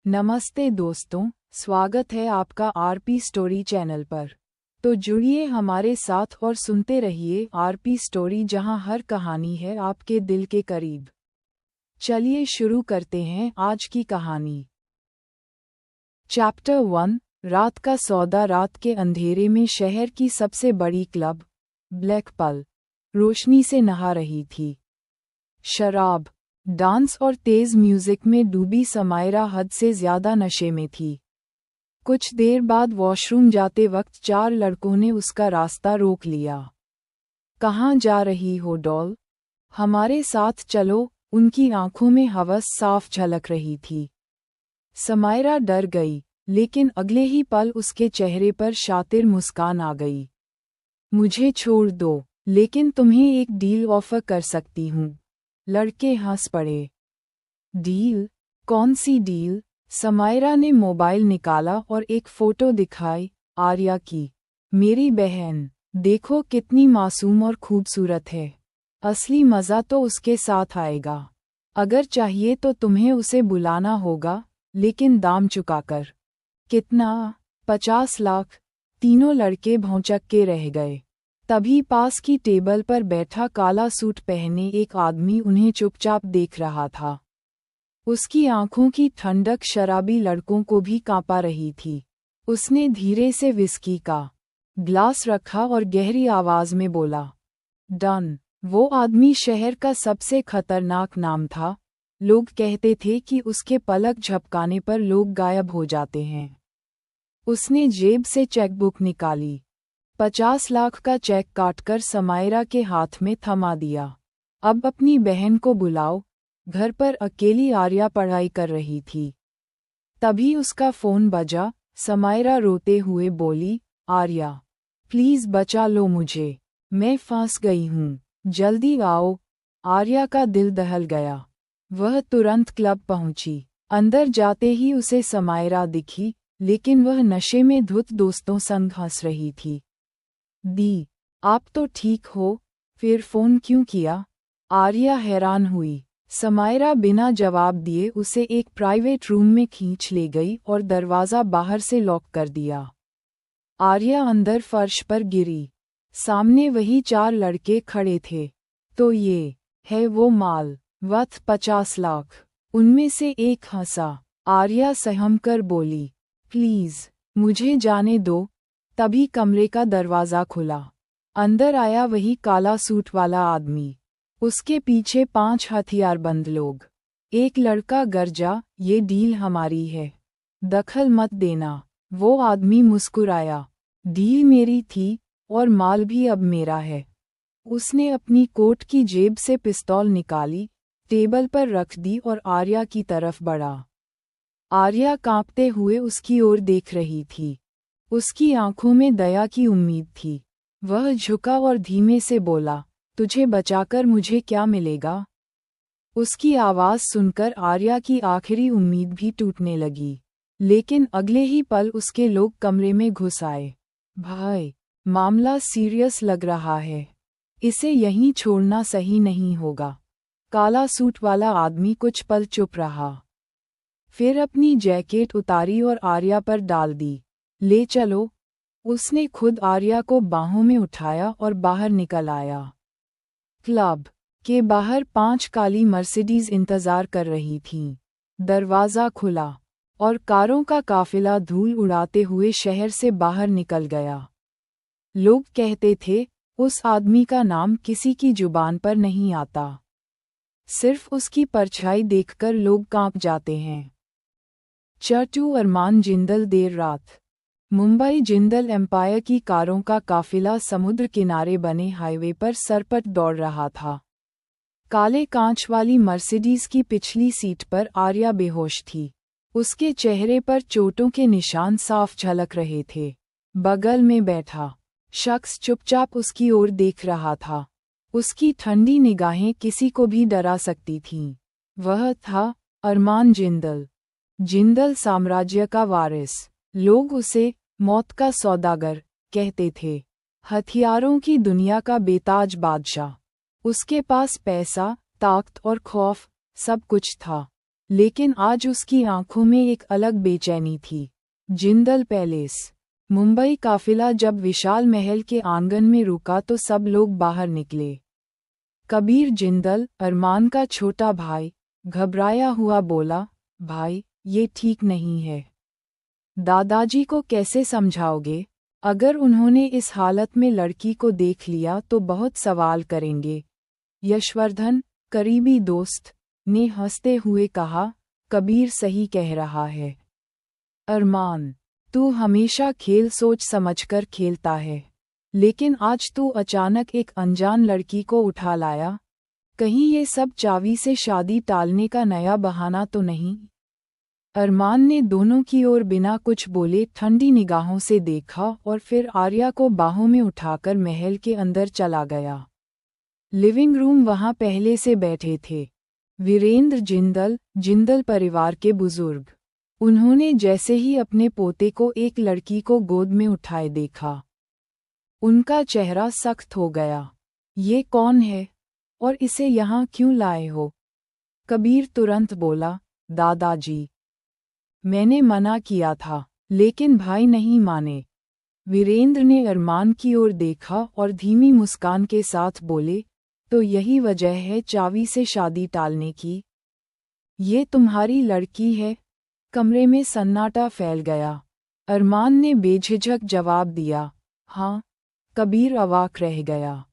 नमस्ते दोस्तों, स्वागत है आपका आरपी स्टोरी चैनल पर। तो जुड़िए हमारे साथ और सुनते रहिए आरपी स्टोरी, जहां हर कहानी है आपके दिल के करीब। चलिए शुरू करते हैं आज की कहानी। चैप्टर 1। रात का सौदा। रात के अंधेरे में शहर की सबसे बड़ी क्लब ब्लैक पर्ल रोशनी से नहा रही थी। शराब, डांस और तेज म्यूजिक में डूबी समायरा हद से ज्यादा नशे में थी। कुछ देर बाद वॉशरूम जाते वक्त 4 लड़कों ने उसका रास्ता रोक लिया। कहाँ जा रही हो डॉल? हमारे साथ चलो। उनकी आंखों में हवस साफ झलक रही थी। समायरा डर गई, लेकिन अगले ही पल उसके चेहरे पर शातिर मुस्कान आ गई। मुझे छोड़ दो, लेकिन तुम्हें एक डील ऑफर कर सकती हूँ। लड़के हंस पड़े। डील? कौन सी डील? समायरा ने मोबाइल निकाला और एक फोटो दिखाई। आर्या की। मेरी बहन, देखो कितनी मासूम और खूबसूरत है। असली मज़ा तो उसके साथ आएगा। अगर चाहिए तो तुम्हें उसे बुलाना होगा, लेकिन दाम चुकाकर। कितना? 50 लाख। तीनों लड़के भौंचक के रह गए। तभी पास की टेबल पर बैठा काला सूट पहने एक आदमी उन्हें चुपचाप देख रहा था। उसकी आंखों की ठंडक शराबी लड़कों को भी कांपा रही थी। उसने धीरे से विस्की का ग्लास रखा और गहरी आवाज में बोला, डन। वो आदमी शहर का सबसे खतरनाक नाम था। लोग कहते थे कि उसके पलक झपकाने पर लोग गायब हो जाते हैं। उसने जेब से चेकबुक निकाली। 50 लाख का चेक काटकर समायरा के हाथ में थमा दिया। अब अपनी बहन को बुलाओ। घर पर अकेली आर्या पढ़ाई कर रही थी। तभी उसका फोन बजा। समायरा रोते हुए बोली, आर्या, प्लीज बचा लो मुझे। मैं फंस गई हूँ। जल्दी आओ। आर्या का दिल दहल गया। वह तुरंत क्लब पहुंची। अंदर जाते ही उसे समायरा दिखी, लेकिन वह नशे में धुत दोस्तों संग हंस रही थी। दी, आप तो ठीक हो, फिर फोन क्यों किया? आर्या हैरान हुई। समायरा बिना जवाब दिए उसे एक प्राइवेट रूम में खींच ले गई और दरवाज़ा बाहर से लॉक कर दिया। आर्या अंदर फर्श पर गिरी। सामने वही 4 लड़के खड़े थे। तो ये है वो माल, वर्थ 50 लाख। उनमें से एक हंसा। आर्या सहमकर बोली, प्लीज मुझे जाने दो। तभी कमरे का दरवाज़ा खुला। अंदर आया वही काला सूट वाला आदमी। उसके पीछे 5 हथियारबंद लोग। एक लड़का गरजा, ये डील हमारी है, दखल मत देना। वो आदमी मुस्कुराया। डील मेरी थी, और माल भी अब मेरा है। उसने अपनी कोट की जेब से पिस्तौल निकाली, टेबल पर रख दी और आर्या की तरफ बढ़ा। आर्या कांपते हुए उसकी ओर देख रही थी। उसकी आंखों में दया की उम्मीद थी। वह झुका और धीमे से बोला, तुझे बचाकर मुझे क्या मिलेगा? उसकी आवाज़ सुनकर आर्या की आखिरी उम्मीद भी टूटने लगी। लेकिन अगले ही पल उसके लोग कमरे में घुस आए। भाई, मामला सीरियस लग रहा है। इसे यहीं छोड़ना सही नहीं होगा। काला सूट वाला आदमी कुछ पल चुप रहा। फिर अपनी जैकेट उतारी और आर्या पर डाल दी। ले चलो। उसने खुद आर्या को बाहों में उठाया और बाहर निकल आया। क्लब के बाहर 5 काली मर्सिडीज इंतजार कर रही थीं। दरवाज़ा खुला और कारों का काफिला धूल उड़ाते हुए शहर से बाहर निकल गया। लोग कहते थे, उस आदमी का नाम किसी की जुबान पर नहीं आता। सिर्फ उसकी परछाई देखकर लोग कांप जाते हैं। चट्टू अरमान जिंदल। देर रात मुंबई। जिंदल एम्पायर की कारों का काफिला समुद्र किनारे बने हाईवे पर सरपट दौड़ रहा था। काले कांच वाली मर्सिडीज की पिछली सीट पर आर्या बेहोश थी। उसके चेहरे पर चोटों के निशान साफ झलक रहे थे। बगल में बैठा शख्स चुपचाप उसकी ओर देख रहा था। उसकी ठंडी निगाहें किसी को भी डरा सकती थीं। वह था अरमान जिंदल। जिंदल साम्राज्य का वारिस। लोग उसे मौत का सौदागर कहते थे। हथियारों की दुनिया का बेताज बादशाह। उसके पास पैसा, ताकत और खौफ, सब कुछ था। लेकिन आज उसकी आंखों में एक अलग बेचैनी थी। जिंदल पैलेस, मुंबई। काफिला जब विशाल महल के आंगन में रुका तो सब लोग बाहर निकले। कबीर जिंदल, अरमान का छोटा भाई, घबराया हुआ बोला, भाई, ये ठीक नहीं है। दादाजी को कैसे समझाओगे? अगर उन्होंने इस हालत में लड़की को देख लिया तो बहुत सवाल करेंगे। यशवर्धन, करीबी दोस्त, ने हंसते हुए कहा, कबीर सही कह रहा है। अरमान, तू हमेशा खेल सोच समझकर खेलता है, लेकिन आज तू अचानक एक अनजान लड़की को उठा लाया। कहीं ये सब चावी से शादी टालने का नया बहाना तो नहीं? अरमान ने दोनों की ओर बिना कुछ बोले ठंडी निगाहों से देखा और फिर आर्या को बाहों में उठाकर महल के अंदर चला गया। Living room. वहां पहले से बैठे थे वीरेंद्र जिंदल, जिंदल परिवार के बुजुर्ग। उन्होंने जैसे ही अपने पोते को एक लड़की को गोद में उठाए देखा, उनका चेहरा सख्त हो गया। ये कौन है और इसे यहाँ क्यों लाए हो? कबीर तुरंत बोला, दादाजी, मैंने मना किया था, लेकिन भाई नहीं माने। वीरेंद्र ने अरमान की ओर देखा और धीमी मुस्कान के साथ बोले, तो यही वजह है चावी से शादी टालने की? ये तुम्हारी लड़की है? कमरे में सन्नाटा फैल गया। अरमान ने बेझिझक जवाब दिया, हाँ। कबीर अवाक रह गया।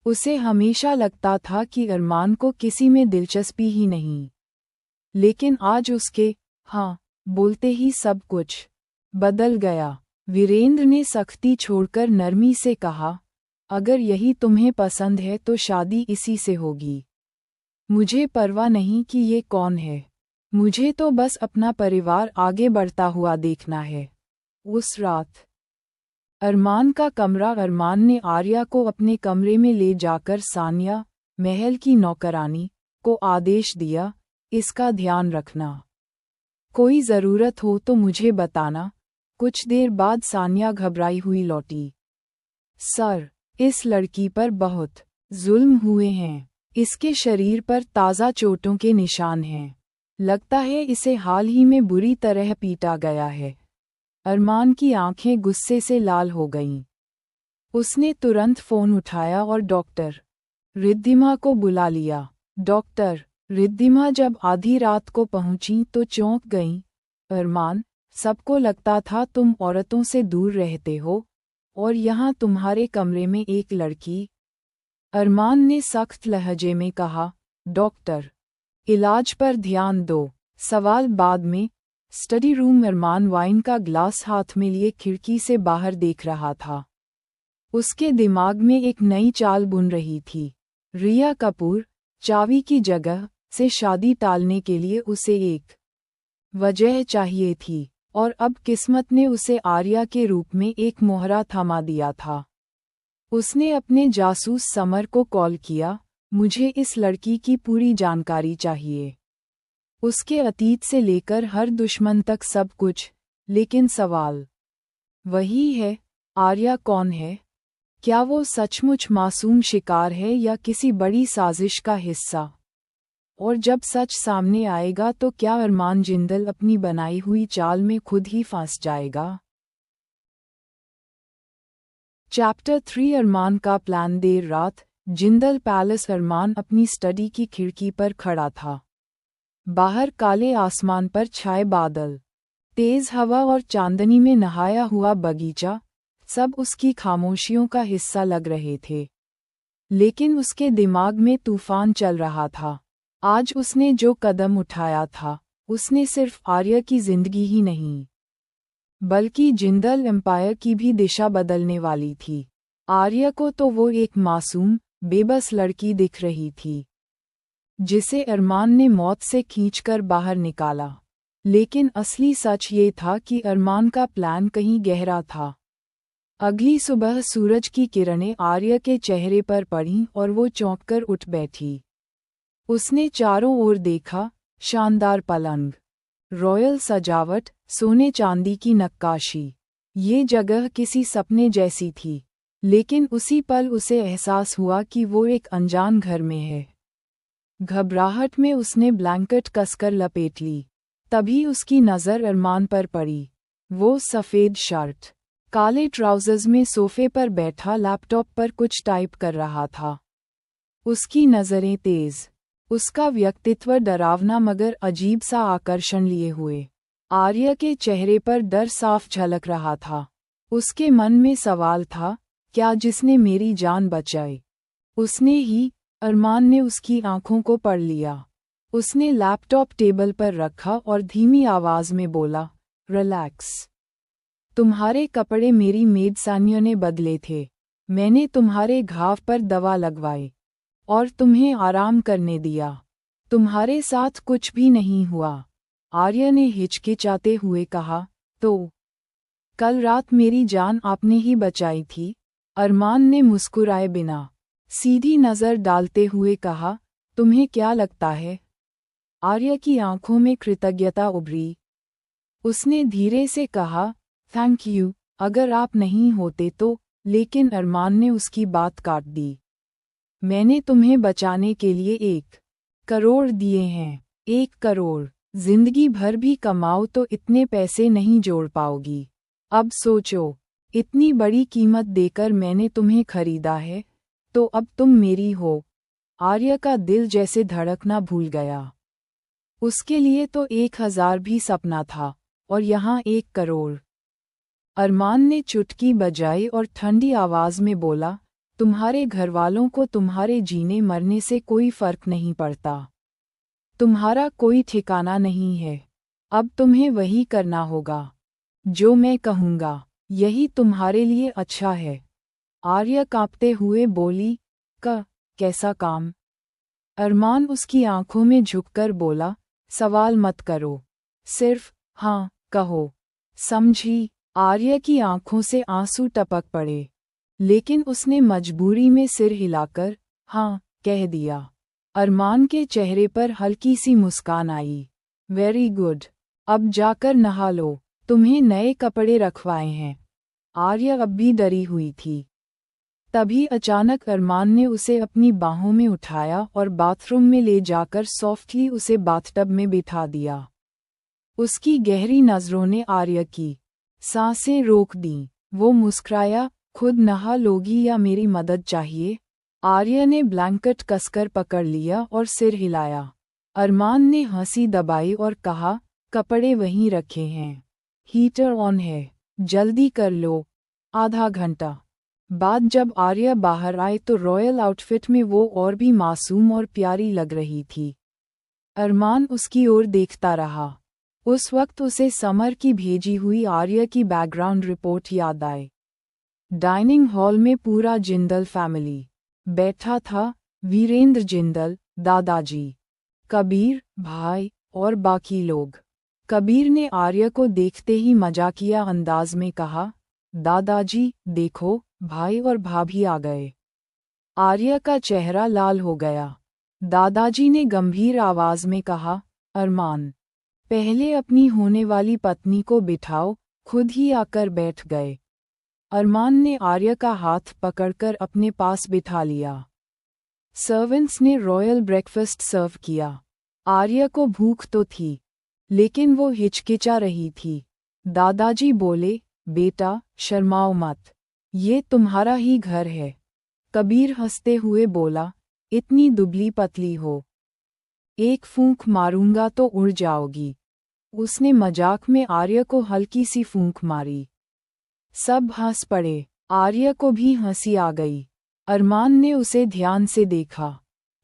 उसे हमेशा लगता था कि अरमान को किसी में दिलचस्पी ही नहीं, लेकिन आज उसके हाँ बोलते ही सब कुछ बदल गया। वीरेंद्र ने सख्ती छोड़कर नरमी से कहा, अगर यही तुम्हें पसंद है तो शादी इसी से होगी। मुझे परवाह नहीं कि ये कौन है, मुझे तो बस अपना परिवार आगे बढ़ता हुआ देखना है। उस रात अरमान का कमरा। अरमान ने आर्या को अपने कमरे में ले जाकर सानिया, महल की नौकरानी, को आदेश दिया, इसका ध्यान रखना। कोई ज़रूरत हो तो मुझे बताना। कुछ देर बाद सानिया घबराई हुई लौटी। सर, इस लड़की पर बहुत जुल्म हुए हैं। इसके शरीर पर ताज़ा चोटों के निशान हैं। लगता है इसे हाल ही में बुरी तरह पीटा गया है। अरमान की आंखें गुस्से से लाल हो गईं। उसने तुरंत फ़ोन उठाया और डॉक्टर रिद्धिमा को बुला लिया। डॉक्टर रिद्धिमा जब आधी रात को पहुंची तो चौंक गईं। अरमान, सबको लगता था तुम औरतों से दूर रहते हो, और यहाँ तुम्हारे कमरे में एक लड़की। अरमान ने सख्त लहजे में कहा, डॉक्टर, इलाज पर ध्यान दो, सवाल बाद में। Study room. अरमान वाइन का ग्लास हाथ में लिए खिड़की से बाहर देख रहा था। उसके दिमाग में एक नई चाल बुन रही थी। रिया कपूर, चावी की जगह से शादी टालने के लिए उसे एक वजह चाहिए थी, और अब किस्मत ने उसे आर्या के रूप में एक मोहरा थमा दिया था। उसने अपने जासूस समर को कॉल किया, मुझे इस लड़की की पूरी जानकारी चाहिए, उसके अतीत से लेकर हर दुश्मन तक सब कुछ। लेकिन सवाल वही है, आर्या कौन है? क्या वो सचमुच मासूम शिकार है या किसी बड़ी साजिश का हिस्सा? और जब सच सामने आएगा तो क्या अरमान जिंदल अपनी बनाई हुई चाल में खुद ही फंस जाएगा? चैप्टर 3। अरमान का प्लान। देर रात, जिंदल पैलेस। अरमान अपनी स्टडी की खिड़की पर खड़ा था। बाहर काले आसमान पर छाए बादल, तेज हवा और चांदनी में नहाया हुआ बगीचा, सब उसकी खामोशियों का हिस्सा लग रहे थे। लेकिन उसके दिमाग में तूफान चल रहा था। आज उसने जो कदम उठाया था, उसने सिर्फ आर्या की जिंदगी ही नहीं, बल्कि जिंदल एम्पायर की भी दिशा बदलने वाली थी। आर्या को तो वो एक मासूम, बेबस लड़की दिख रही थी, जिसे अरमान ने मौत से खींचकर बाहर निकाला। लेकिन असली सच ये था कि अरमान का प्लान कहीं गहरा था। अगली सुबह सूरज की किरणें आर्या के चेहरे पर पड़ीं और वो चौंककर उठ बैठी। उसने चारों ओर देखा, शानदार पलंग, रॉयल सजावट, सोने चांदी की नक्काशी। ये जगह किसी सपने जैसी थी, लेकिन उसी पल उसे एहसास हुआ कि वो एक अनजान घर में है। घबराहट में उसने ब्लैंकेट कसकर लपेट ली। तभी उसकी नज़र अरमान पर पड़ी। वो सफ़ेद शर्ट, काले ट्राउजर्स में सोफे पर बैठा लैपटॉप पर कुछ टाइप कर रहा था। उसकी नज़रें तेज, उसका व्यक्तित्व डरावना मगर अजीब सा आकर्षण लिए हुए। आर्या के चेहरे पर डर साफ झलक रहा था। उसके मन में सवाल था, क्या जिसने मेरी जान बचाई उसने ही? अरमान ने उसकी आंखों को पढ़ लिया। उसने लैपटॉप टेबल पर रखा और धीमी आवाज में बोला, रिलैक्स। तुम्हारे कपड़े मेरी मेड सानिया ने बदले थे। मैंने तुम्हारे घाव पर दवा लगवाई और तुम्हें आराम करने दिया। तुम्हारे साथ कुछ भी नहीं हुआ। आर्या ने हिचकिचाते हुए कहा, तो कल रात मेरी जान आपने ही बचाई थी? अरमान ने मुस्कुराए बिना सीधी नज़र डालते हुए कहा, तुम्हें क्या लगता है? आर्या की आंखों में कृतज्ञता उभरी। उसने धीरे से कहा, थैंक यू, अगर आप नहीं होते तो। लेकिन अरमान ने उसकी बात काट दी। मैंने तुम्हें बचाने के लिए 1 करोड़ दिए हैं। 1 करोड़? जिंदगी भर भी कमाओ तो इतने पैसे नहीं जोड़ पाओगी। अब सोचो, इतनी बड़ी कीमत देकर मैंने तुम्हें खरीदा है, तो अब तुम मेरी हो। आर्या का दिल जैसे धड़कना भूल गया। उसके लिए तो 1000 भी सपना था, और यहाँ 1 करोड़। अरमान ने चुटकी बजाई और ठंडी आवाज में बोला, तुम्हारे घरवालों को तुम्हारे जीने मरने से कोई फर्क नहीं पड़ता। तुम्हारा कोई ठिकाना नहीं है। अब तुम्हें वही करना होगा जो मैं कहूँगा। यही तुम्हारे लिए अच्छा है। आर्या कांपते हुए बोली, कैसा काम? अरमान उसकी आंखों में झुककर बोला, सवाल मत करो, सिर्फ हाँ कहो। समझी? आर्या की आंखों से आंसू टपक पड़े, लेकिन उसने मजबूरी में सिर हिलाकर हाँ कह दिया। अरमान के चेहरे पर हल्की सी मुस्कान आई। वेरी गुड, अब जाकर नहा लो, तुम्हें नए कपड़े रखवाए हैं। आर्या अब भी डरी हुई थी। तभी अचानक अरमान ने उसे अपनी बाहों में उठाया और बाथरूम में ले जाकर सॉफ्टली उसे बाथटब में बिठा दिया। उसकी गहरी नज़रों ने आर्या की सांसें रोक दीं। वो मुस्कुराया, खुद नहा लोगी या मेरी मदद चाहिए? आर्या ने ब्लैंकेट कसकर पकड़ लिया और सिर हिलाया। अरमान ने हंसी दबाई और कहा, कपड़े वहीं रखे हैं, हीटर ऑन है, जल्दी कर लो। आधा घंटा बाद जब आर्या बाहर आए तो रॉयल आउटफिट में वो और भी मासूम और प्यारी लग रही थी। अरमान उसकी ओर देखता रहा। उस वक्त उसे समर की भेजी हुई आर्या की बैकग्राउंड रिपोर्ट याद आई। डाइनिंग हॉल में पूरा जिंदल फैमिली बैठा था। वीरेंद्र जिंदल, दादाजी, कबीर भाई और बाकी लोग। कबीर ने आर्या को देखते ही मजाकिया अंदाज में कहा, दादाजी देखो, भाई और भाभी आ गए। आर्या का चेहरा लाल हो गया। दादाजी ने गंभीर आवाज में कहा, अरमान, पहले अपनी होने वाली पत्नी को बिठाओ। खुद ही आकर बैठ गए। अरमान ने आर्या का हाथ पकड़कर अपने पास बिठा लिया। सर्वेंट्स ने रॉयल ब्रेकफास्ट सर्व किया। आर्या को भूख तो थी, लेकिन वो हिचकिचा रही थी। दादाजी बोले, बेटा शर्माओ मत, ये तुम्हारा ही घर है। कबीर हंसते हुए बोला, इतनी दुबली पतली हो, एक फूंक मारूंगा तो उड़ जाओगी। उसने मजाक में आर्या को हल्की सी फूंक मारी। सब हंस पड़े। आर्या को भी हंसी आ गई। अरमान ने उसे ध्यान से देखा।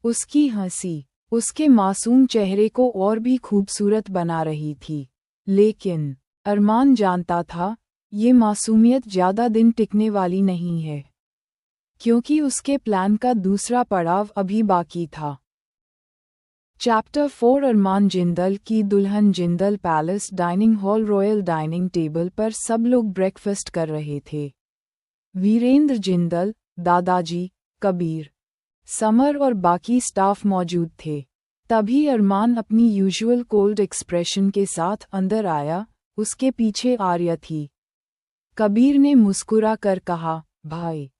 उसकी हंसी उसके मासूम चेहरे को और भी खूबसूरत बना रही थी। लेकिन अरमान जानता था, ये मासूमियत ज़्यादा दिन टिकने वाली नहीं है, क्योंकि उसके प्लान का दूसरा पड़ाव अभी बाकी था। चैप्टर 4 अरमान जिंदल की दुल्हन Jindal palace dining hall royal dining table पर सब लोग ब्रेकफास्ट कर रहे थे। वीरेंद्र जिंदल, दादाजी, कबीर, समर और बाकी स्टाफ मौजूद थे। तभी अरमान अपनी यूजुअल कोल्ड एक्सप्रेशन के साथ अंदर आया। उसके पीछे आर्या थी। कबीर ने मुस्कुरा कर कहा, भाई,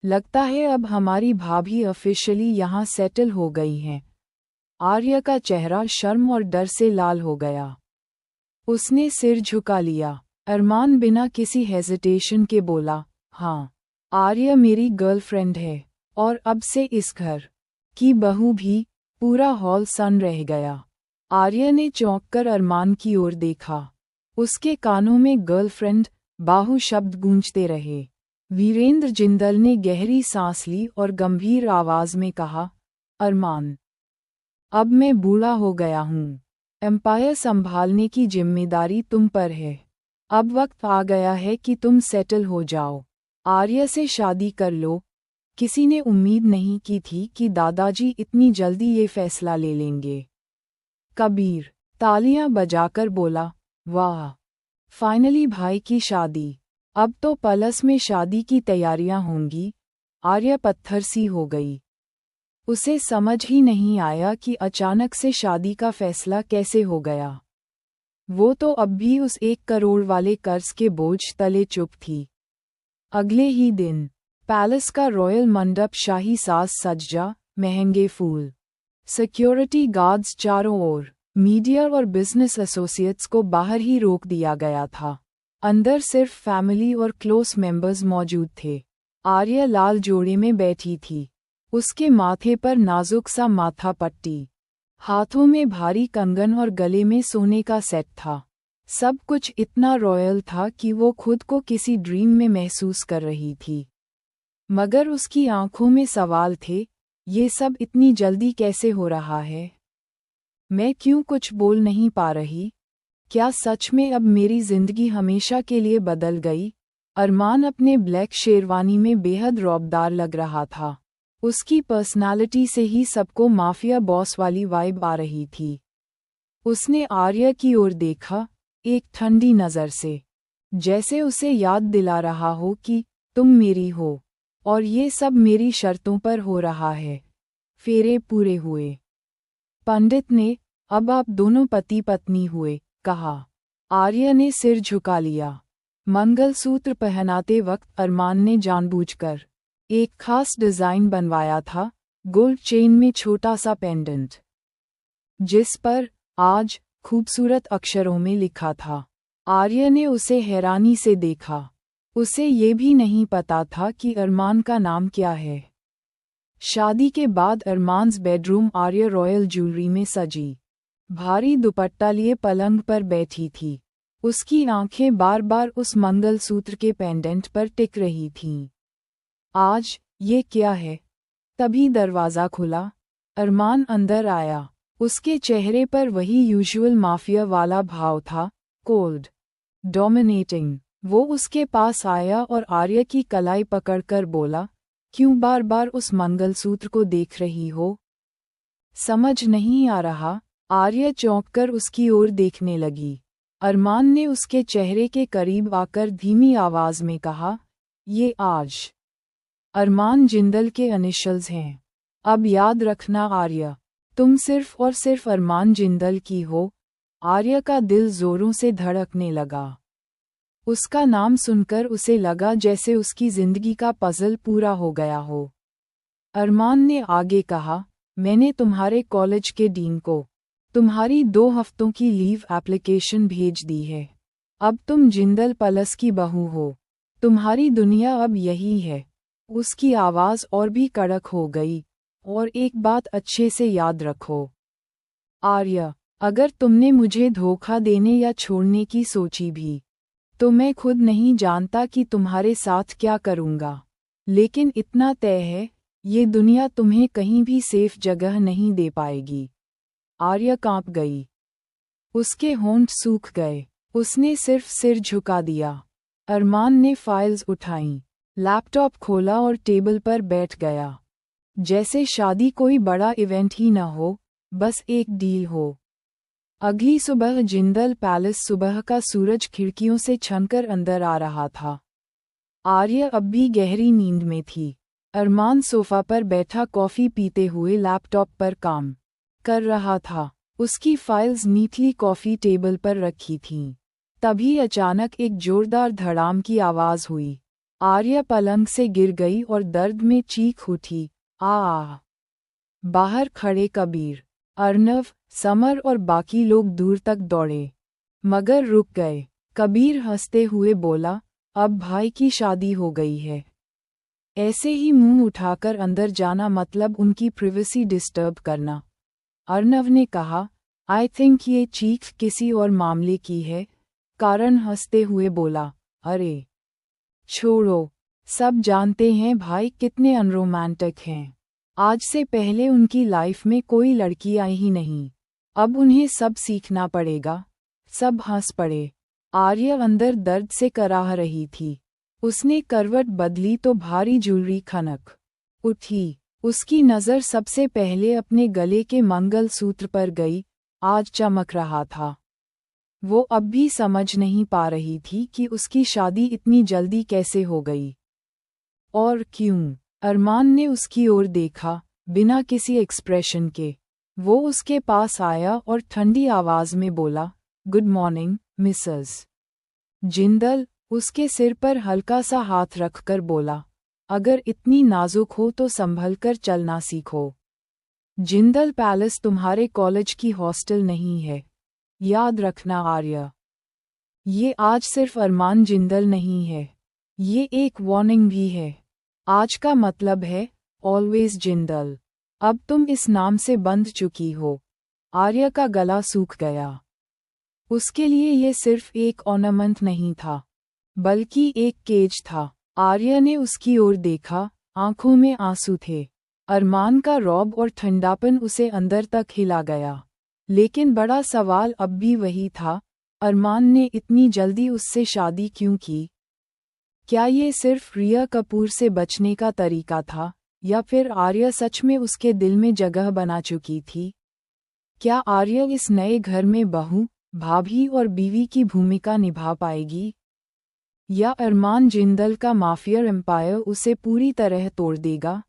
लगता है अब हमारी भाभी ऑफिशियली यहाँ सेटल हो गई हैं। आर्य का चेहरा शर्म और डर से लाल हो गया। उसने सिर झुका लिया। अरमान बिना किसी हेजिटेशन के बोला, हाँ, आर्य मेरी गर्लफ्रेंड है, और अब से इस घर की बहू भी। पूरा हॉल सन रह गया। आर्य ने चौंक कर अरमान की ओर देखा। उसके कानों में गर्लफ्रेंड बाहु शब्द गूंजते रहे। वीरेंद्र जिंदल ने गहरी सांस ली और गंभीर आवाज में कहा, अरमान, अब मैं बूढ़ा हो गया हूँ। एम्पायर संभालने की जिम्मेदारी तुम पर है। अब वक्त आ गया है कि तुम सेटल हो जाओ। आर्य से शादी कर लो। किसी ने उम्मीद नहीं की थी कि दादाजी इतनी जल्दी ये फैसला ले लेंगे। कबीर तालियां बजाकर बोला, वाह, फाइनली भाई की शादी। अब तो पलस में शादी की तैयारियां होंगी। आर्य पत्थर सी हो गई। उसे समझ ही नहीं आया कि अचानक से शादी का फैसला कैसे हो गया। वो तो अब भी उस 1 करोड़ वाले कर्ज के बोझ तले चुप थी। अगले ही दिन पैलेस का रॉयल मंडप शाही साज सज्जा, महंगे फूल, सिक्योरिटी गार्ड्स चारों ओर, मीडिया और बिजनेस एसोसिएट्स को बाहर ही रोक दिया गया था। अंदर सिर्फ फैमिली और क्लोज मेंबर्स मौजूद थे। आर्य लाल जोड़े में बैठी थी। उसके माथे पर नाजुक सा माथा पट्टी, हाथों में भारी कंगन और गले में सोने का सेट था। सब कुछ इतना रॉयल था कि वो खुद को किसी ड्रीम में महसूस कर रही थी। मगर उसकी आंखों में सवाल थे, ये सब इतनी जल्दी कैसे हो रहा है? मैं क्यों कुछ बोल नहीं पा रही? क्या सच में अब मेरी जिंदगी हमेशा के लिए बदल गई? अरमान अपने ब्लैक शेरवानी में बेहद रौबदार लग रहा था। उसकी पर्सनालिटी से ही सबको माफिया बॉस वाली वाइब आ रही थी। उसने आर्य की ओर देखा, एक ठंडी नज़र से, जैसे उसे याद दिला रहा हो कि तुम मेरी हो, और ये सब मेरी शर्तों पर हो रहा है। फेरे पूरे हुए। पंडित ने, अब आप दोनों पति पत्नी हुए, कहा। आर्य ने सिर झुका लिया। मंगलसूत्र पहनाते वक्त अरमान ने जानबूझकर एक खास डिजाइन बनवाया था, गोल्ड चेन में छोटा सा पेंडेंट, जिस पर आज खूबसूरत अक्षरों में लिखा था। आर्य ने उसे हैरानी से देखा। उसे ये भी नहीं पता था कि अरमान का नाम क्या है। शादी के बाद अरमान्स बेडरूम आर्य रॉयल ज्वेलरी में सजी, भारी दुपट्टा लिए पलंग पर बैठी थी। उसकी आंखें बार बार उस मंगलसूत्र के पेंडेंट पर टिक रही थीं। आज ये क्या है? तभी दरवाज़ा खुला। अरमान अंदर आया। उसके चेहरे पर वही यूजुअल माफिया वाला भाव था, कोल्ड, डोमिनेटिंग। वो उसके पास आया और आर्य की कलाई पकड़कर बोला, क्यों बार बार उस मंगलसूत्र को देख रही हो? समझ नहीं आ रहा। आर्य चौंककर उसकी ओर देखने लगी। अरमान ने उसके चेहरे के करीब आकर धीमी आवाज में कहा, ये आज अरमान जिंदल के इनिशियल्स हैं। अब याद रखना आर्य, तुम सिर्फ और सिर्फ अरमान जिंदल की हो। आर्य का दिल जोरों से धड़कने लगा। उसका नाम सुनकर उसे लगा जैसे उसकी जिंदगी का पजल पूरा हो गया हो। अरमान ने आगे कहा, मैंने तुम्हारे कॉलेज के डीन को तुम्हारी 2 हफ्तों की लीव एप्लीकेशन भेज दी है। अब तुम जिंदल पलस की बहू हो। तुम्हारी दुनिया अब यही है। उसकी आवाज और भी कड़क हो गई। और एक बात अच्छे से याद रखो आर्य, अगर तुमने मुझे धोखा देने या छोड़ने की सोची भी, तो मैं खुद नहीं जानता कि तुम्हारे साथ क्या करूँगा। लेकिन इतना तय है, ये दुनिया तुम्हें कहीं भी सेफ जगह नहीं दे पाएगी। आर्य कांप गई। उसके होंठ सूख गए। उसने सिर्फ सिर झुका दिया। अरमान ने फाइल्स उठाईं, लैपटॉप खोला और टेबल पर बैठ गया। जैसे शादी कोई बड़ा इवेंट ही न हो, बस एक डील हो। अगली सुबह जिंदल पैलेस, सुबह का सूरज खिड़कियों से छनकर अंदर आ रहा था। आर्य अब भी गहरी नींद में थी। अरमान सोफा पर बैठा कॉफी पीते हुए लैपटॉप पर काम कर रहा था। उसकी फाइल्स नीटली कॉफी टेबल पर रखी थीं। तभी अचानक एक जोरदार धड़ाम की आवाज हुई। आर्य पलंग से गिर गई और दर्द में चीख उठी, आ! बाहर खड़े कबीर अर्नव, समर और बाकी लोग दूर तक दौड़े, मगर रुक गए। कबीर हंसते हुए बोला, अब भाई की शादी हो गई है। ऐसे ही मुंह उठाकर अंदर जाना मतलब उनकी प्रिवेसी डिस्टर्ब करना। अर्नव ने कहा, आई थिंक ये चीख किसी और मामले की है। कारण हंसते हुए बोला, अरे छोड़ो, सब जानते हैं भाई कितने अनरोमांटिक हैं। आज से पहले उनकी लाइफ में कोई लड़की आई ही नहीं, अब उन्हें सब सीखना पड़ेगा। सब हंस पड़े। आर्य अंदर दर्द से कराह रही थी। उसने करवट बदली तो भारी ज्वेलरी खनक उठी। उसकी नज़र सबसे पहले अपने गले के मंगलसूत्र पर गई। आज चमक रहा था। वो अब भी समझ नहीं पा रही थी कि उसकी शादी इतनी जल्दी कैसे हो गई। और क्यों? अरमान ने उसकी ओर देखा, बिना किसी एक्सप्रेशन के। वो उसके पास आया और ठंडी आवाज में बोला, गुड मॉर्निंग मिसेस जिंदल। उसके सिर पर हल्का सा हाथ रखकर बोला, अगर इतनी नाजुक हो तो संभलकर चलना सीखो। जिंदल पैलेस तुम्हारे कॉलेज की हॉस्टल नहीं है, याद रखना आर्य। ये आज सिर्फ अरमान जिंदल नहीं है, ये एक वार्निंग भी है। आज का मतलब है ऑलवेज जिंदल। अब तुम इस नाम से बंध चुकी हो। आर्य का गला सूख गया। उसके लिए ये सिर्फ एक ऑर्नामेंट नहीं था, बल्कि एक केज था। आर्य ने उसकी ओर देखा, आंखों में आंसू थे। अरमान का रौब और ठंडापन उसे अंदर तक हिला गया। लेकिन बड़ा सवाल अब भी वही था, अरमान ने इतनी जल्दी उससे शादी क्यों की? क्या ये सिर्फ रिया कपूर से बचने का तरीका था, या फिर आर्य सच में उसके दिल में जगह बना चुकी थी? क्या आर्य इस नए घर में बहू, भाभी और बीवी की भूमिका निभा पाएगी? या अरमान जिंदल का माफिया एम्पायर उसे पूरी तरह तोड़ देगा?